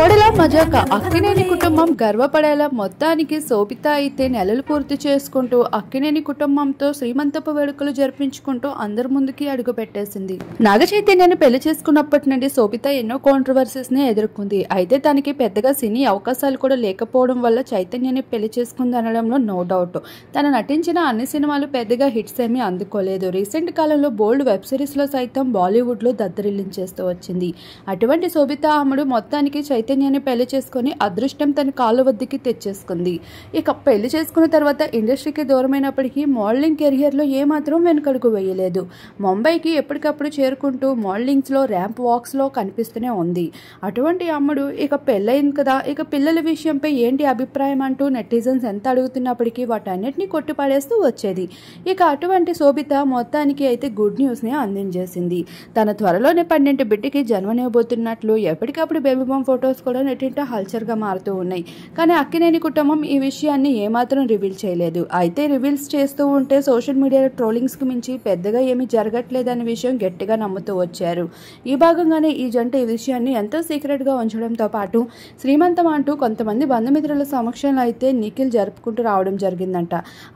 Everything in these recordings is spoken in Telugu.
కోడల మజాక అక్కినేని కుటుంబం గర్వపడేలా మొత్తానికి శోభిత అయితే నెలలు పూర్తి చేసుకుంటూ అక్కినేని కుటుంబంతో శ్రీమంతపు వేడుకలు జరిపించుకుంటూ అందరి ముందుకి అడుగు పెట్టేసింది. నాగ చైతన్యాన్ని పెళ్లి చేసుకున్నప్పటి నుండి శోభిత ఎన్నో కాంట్రవర్సీస్ ని ఎదుర్కొంది. అయితే తనకి పెద్దగా సినీ అవకాశాలు కూడా లేకపోవడం వల్ల చైతన్యాన్ని పెళ్లి చేసుకుంది అనడంలో నో డౌట్. తను నటించిన అన్ని సినిమాలు పెద్దగా హిట్స్ ఏమీ అందుకోలేదు. రీసెంట్ కాలంలో బోల్డ్ వెబ్ సిరీస్ లో సైతం బాలీవుడ్ లో దద్దరిల్లించేస్తూ వచ్చింది. అటువంటి శోభిత అమ్మడు మొత్తానికి చైతన్యాన్ని పెళ్లి చేసుకుని అదృష్టం తన కాళ్ళ వద్దకి తెచ్చేసుకుంది. ఇక పెళ్లి చేసుకున్న తర్వాత ఇండస్ట్రీకి దూరమైనప్పటికీ మోడలింగ్ కెరియర్ లో ఏమాత్రం వెనుకడుగు వేయలేదు. ముంబైకి ఎప్పటికప్పుడు చేరుకుంటూ మోడలింగ్స్ లో ర్యాంప్ వాక్స్ లో కనిపిస్తూనే ఉంది. అటువంటి అమ్మడు ఇక పెళ్ళయింది కదా, ఇక పిల్లల విషయంపై ఏంటి అభిప్రాయం అంటూ నెటిజన్స్ ఎంత అడుగుతున్నప్పటికీ వాటన్నిటిని కొట్టిపడేస్తూ వచ్చేది. ఇక అటువంటి శోభిత మొత్తానికి అయితే గుడ్ న్యూస్ ని అందించేసింది. తన త్వరలోనే 12 బిడ్డకి జన్మనివ్వబోతున్నట్లు ఎప్పటికప్పుడు బేబీ బామ్ ఫొటోస్ కూడా నెట్టింట హల్చర్గా మారుతూ ఉన్నాయి. కానీ అక్కినేని కుటుంబం ఈ విషయాన్ని ఏమాత్రం రివీల్ చేయలేదు. అయితే రివీల్స్ చేస్తూ ఉంటే సోషల్ మీడియా ట్రోలింగ్స్ కు మించి పెద్దగా ఏమీ జరగట్లేదనే విషయం గట్టిగా నమ్ముతూ వచ్చారు. ఈ భాగంగానే ఈ జంట ఈ విషయాన్ని ఎంతో సీక్రెట్ గా ఉంచడంతో పాటు శ్రీమంతం అంటూ కొంతమంది బంధుమిత్రుల సమక్షంలో అయితే నిఖిల్ జరుపుకుంటూ రావడం జరిగిందంట.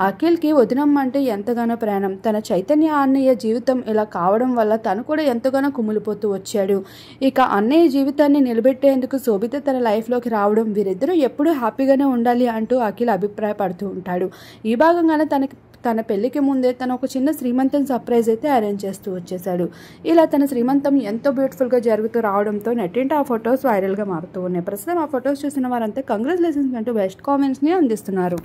అఖిల్ కి వదినమ్మ అంటే ఎంతగానో ప్రాణం. తన చైతన్య అన్నయ్య జీవితం ఇలా కావడం వల్ల తను కూడా ఎంతగానో కుమిలిపోతూ వచ్చాడు. ఇక అన్నయ్య జీవితాన్ని నిలబెట్టేందుకు శోభిత తన లైఫ్ లోకి రావడం, వీరిద్దరూ ఎప్పుడూ హ్యాపీగానే ఉండాలి అంటూ అఖిల్ అభిప్రాయపడుతూ ఉంటాడు. ఈ భాగంగానే తన పెళ్లికి ముందే తను ఒక చిన్న శ్రీమంతం సర్ప్రైజ్ అయితే అరేంజ్ చేస్తూ వచ్చేసాడు. ఇలా తన శ్రీమంతం ఎంతో బ్యూటిఫుల్ గా జరుగుతూ రావడంతో నెట్టింట ఆ ఫొటోస్ వైరల్ గా మారుతూ ఉన్నాయి. ప్రస్తుతం ఆ ఫొటోస్ చూసిన వారంతా కంగ్రాచులేషన్స్ అంటూ బెస్ట్ కామెంట్స్ ని అందిస్తున్నారు.